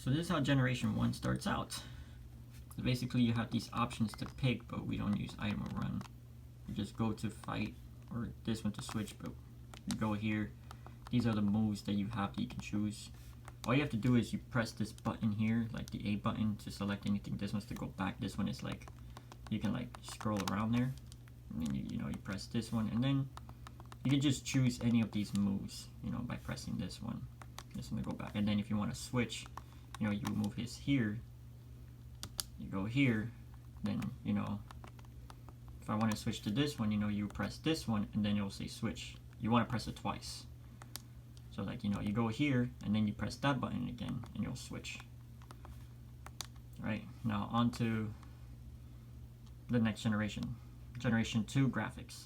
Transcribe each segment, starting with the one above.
So this is how Generation 1 starts out. So basically you have these options to pick, but we don't use item or run. You just go to fight, or this one to switch, but you go here. These are the moves that you have that you can choose. All you have to do is you press this button here, like the A button, to select anything. This one's to go back. This one is like, you can like scroll around there. And then you press this one, and then you can just choose any of these moves, by pressing this one to go back. And then if you want to switch, you move his here, you go here, then, if I want to switch to this one, you press this one, and then it will say switch. You want to press it twice. So like, you go here, and then you press that button again, and you'll switch. Right, now on to the next generation. Generation 2 graphics.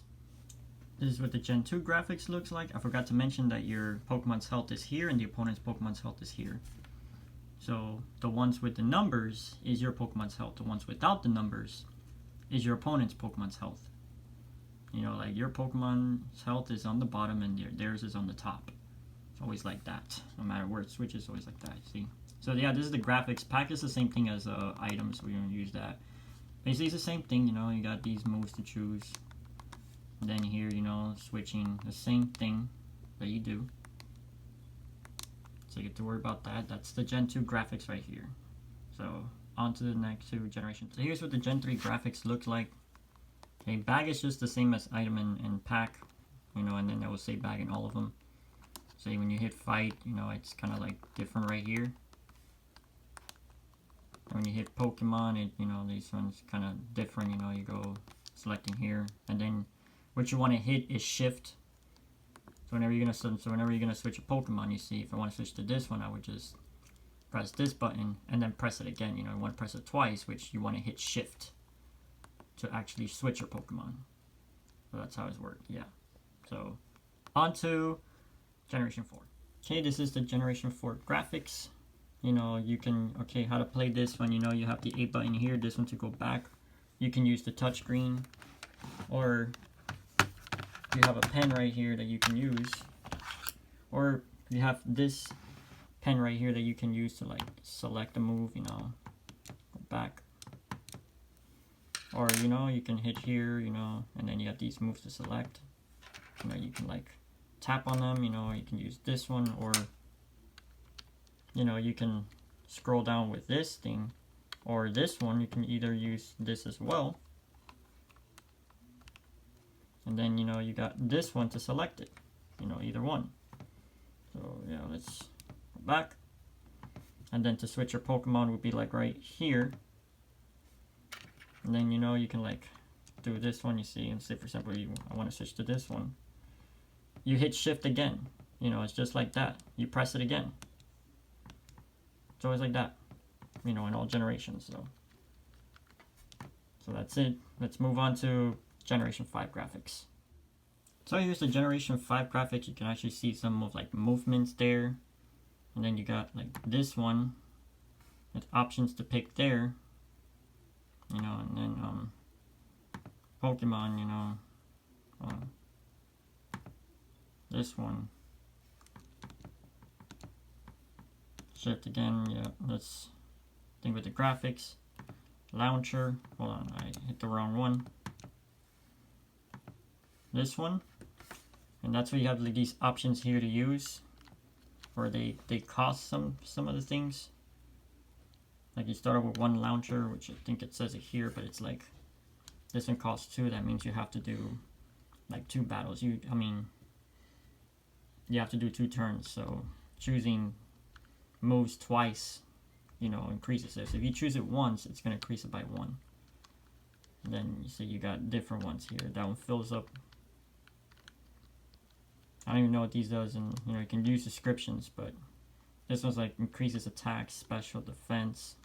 This is what the Gen 2 graphics looks like. I forgot to mention that your Pokemon's health is here, and the opponent's Pokemon's health is here. So the ones with the numbers is your Pokemon's health. The ones without the numbers is your opponent's Pokemon's health. Like your Pokemon's health is on the bottom, and theirs is on the top. It's always like that. No matter where it switches, it's always like that, see? So yeah, this is the graphics. Pack is the same thing as items, so we don't use that. Basically it's the same thing, you got these moves to choose. And then here, switching, the same thing that you do. So you get to worry about that. That's the Gen 2 graphics right here. So on to the next 2 generations. So here's what the Gen 3 graphics looks like. Okay, bag is just the same as item and pack, and then it will say bag in all of them. So when you hit fight, it's kind of like different right here. And when you hit Pokemon, these ones kind of different, you go selecting here. And then what you want to hit is shift. So whenever you're gonna switch a Pokemon, you see, if I want to switch to this one, I would just press this button and then press it again. You want to press it twice, which you want to hit shift to actually switch your Pokemon. So that's how it's worked, yeah. So on to Generation 4. Okay, this is the Generation 4 graphics. You can, how to play this one, you have the A button here, this one to go back. You can use the touchscreen, or you have a pen right here that you can use, or you have this pen right here that you can use to like select a move, go back. Or, you can hit here, and then you have these moves to select. You can like tap on them, you can use this one, or you can scroll down with this thing, or this one, you can either use this as well. And then, you got this one to select it, either one. So, yeah, let's go back. And then to switch your Pokemon would be like right here. And then, you can like do this one, you see, and say, for example, I want to switch to this one. You hit shift again, it's just like that. You press it again. It's always like that, in all generations, so that's it. Let's move on to Generation 5 graphics. So here's the Generation 5 graphics. You can actually see some of like movements there. And then you got like this one with options to pick there. And then Pokemon, this one. Shift again, yeah, let's think with the graphics. Launcher, hold on, I hit the wrong one. This one, and that's where you have like these options here to use, where they cost some of the things. Like you start with one launcher, which I think it says it here, but it's like, this one costs 2, that means you have to do like 2 battles. You have to do 2 turns, so choosing moves twice, increases it. So if you choose it once, it's going to increase it by 1. And then you see you got different ones here. That one fills up. I don't even know what these does, and you can use descriptions, but this one's like increases attack, special defense,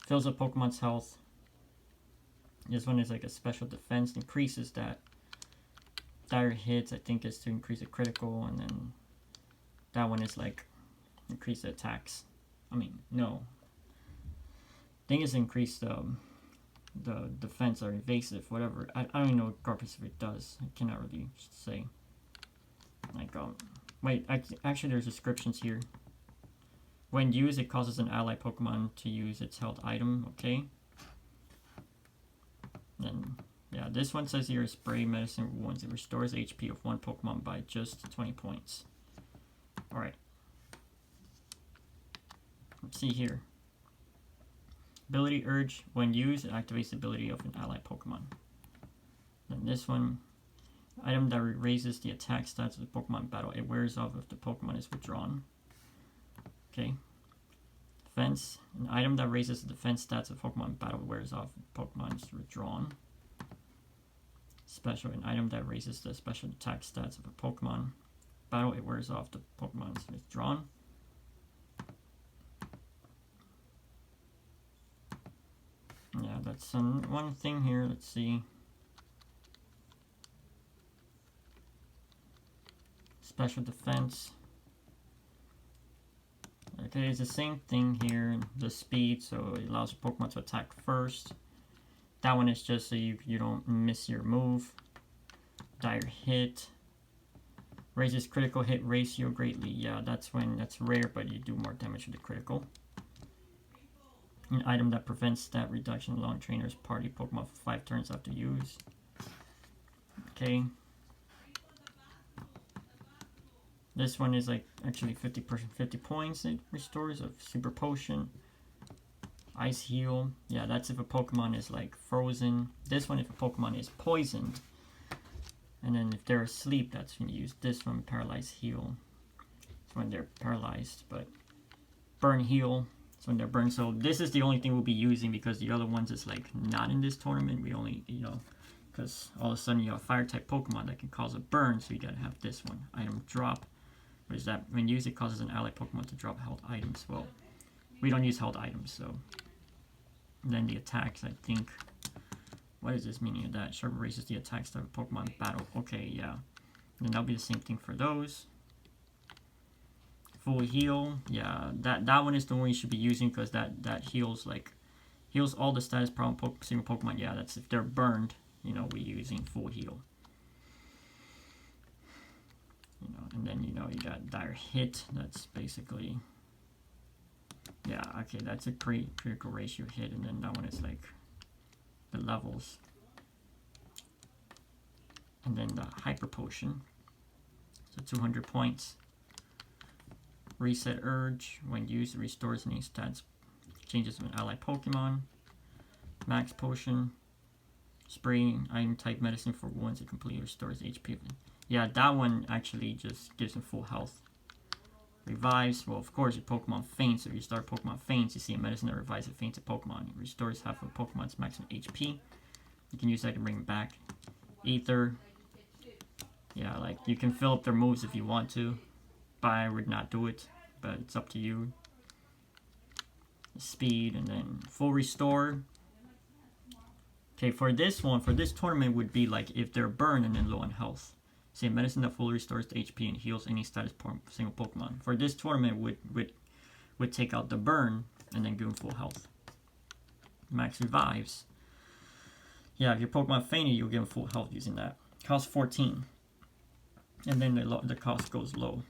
fills up Pokemon's health. This one is like a special defense, increases that. Dire hits, I think, is to increase a critical, and then that one is like increase the attacks. I mean, no. I think it's increase the defense or evasive, whatever. I don't even know what garbage it does. I cannot really say. Like, wait, actually there's descriptions here. When used, it causes an ally Pokemon to use its held item. Okay. Then, yeah, this one says here, spray medicine wounds. It restores HP of one Pokemon by just 20 points. Alright. Let's see here. Ability Urge. When used, it activates the ability of an ally Pokemon. Then this one. Item that raises the attack stats of the Pokemon battle. It wears off if the Pokemon is withdrawn. Okay. Defense. An item that raises the defense stats of Pokemon battle wears off if Pokemon is withdrawn. Special. An item that raises the special attack stats of a Pokemon battle. It wears off the Pokemon is withdrawn. Yeah, that's one thing here. Let's see. Special defense. Okay, it's the same thing here. The speed, so it allows your Pokemon to attack first. That one is just so you don't miss your move. Dire hit. Raises critical hit ratio greatly. Yeah, that's rare, but you do more damage with the critical. An item that prevents stat reduction along trainer's party Pokemon for 5 turns after use. Okay. This one is like actually 50 points it restores of Super Potion. Ice Heal. Yeah, that's if a Pokemon is like frozen. This one if a Pokemon is poisoned. And then if they're asleep, that's when you use this one, Paralyze Heal. It's when they're paralyzed, but Burn Heal. It's when they're burned. So this is the only thing we'll be using because the other ones is like not in this tournament. We only, you know, because all of a sudden you have Fire type Pokemon that can cause a burn, so you gotta have this one. Item Drop. What is that? When used, it causes an ally Pokemon to drop held items. Well, we don't use held items, so. And then the attacks, I think. What is this meaning of that? Sharp raises the attack stat of Pokemon battle. Okay, yeah. And then that'll be the same thing for those. Full heal. Yeah, that one is the one you should be using because that heals heals all the status problem single Pokemon. Yeah, that's if they're burned, you know, we're using full heal. You know, and then you know you got dire hit. That's basically, yeah, okay, that's a critical ratio hit, and then that one is like the levels, and then the Hyper Potion. So 200 points. Reset Urge. When used, it restores any stats changes of an ally Pokemon. Max Potion. Spray item type medicine for wounds. It completely restores HP. Yeah, that one actually just gives them full health. Revives. Well, of course, your Pokemon faints. So if you start Pokemon faints, you see a medicine that revives a fainted Pokemon. It restores half of a Pokemon's maximum HP. You can use that to bring them back. Ether. Yeah, like you can fill up their moves if you want to. But I would not do it. But it's up to you. Speed and then full restore. Okay, for this one, for this tournament would be like if they're burned and then low on health. Say medicine that fully restores the HP and heals any status single Pokemon. For this tournament would take out the burn and then give them full health. Max revives. Yeah, if your Pokemon fainted, you'll give them full health using that. Cost 14. And then the cost goes low.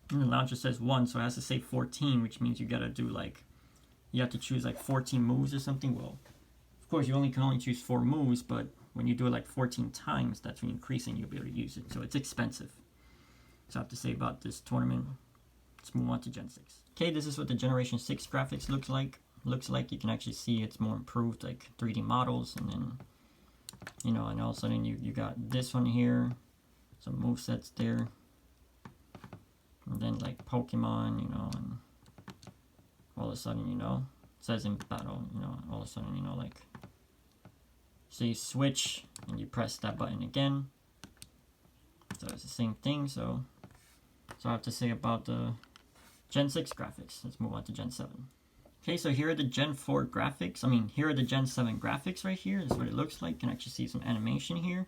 And the launcher says 1, so it has to say 14, which means you gotta do like, you have to choose like 14 moves or something. Well, of course, you can only choose 4 moves, but when you do it like 14 times, that's when you're increasing, you'll be able to use it. So it's expensive. So I have to say about this tournament. Let's move on to Gen 6. Okay, this is what the Generation 6 graphics looks like. You can actually see it's more improved, like 3D models, and then, you know, and all of a sudden you got this one here, some movesets there, and then like Pokemon, you know, and all of a sudden, you know, it says in battle, you know, all of a sudden, you know, like, so you switch and you press that button again. So it's the same thing. So I have to say about the Gen 6 graphics. Let's move on to Gen 7. Okay, so here are the Gen 4 graphics. I mean, here are the Gen 7 graphics right here. This is what it looks like. You can actually see some animation here.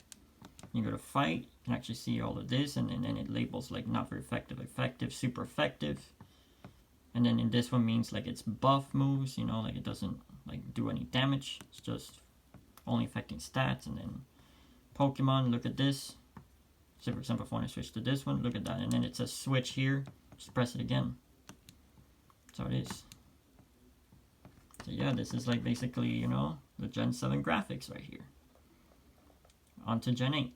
You go to fight, you can actually see all of this, and then it labels like not very effective, effective, super effective. And then in this one means like it's buff moves, you know, like it doesn't like do any damage. It's just only affecting stats. And then Pokemon, look at this. So for example, if I want to switch to this one, look at that. And then it says switch here. Just press it again. So it is. So yeah, this is like basically, you know, the Gen 7 graphics right here. On to Gen 8.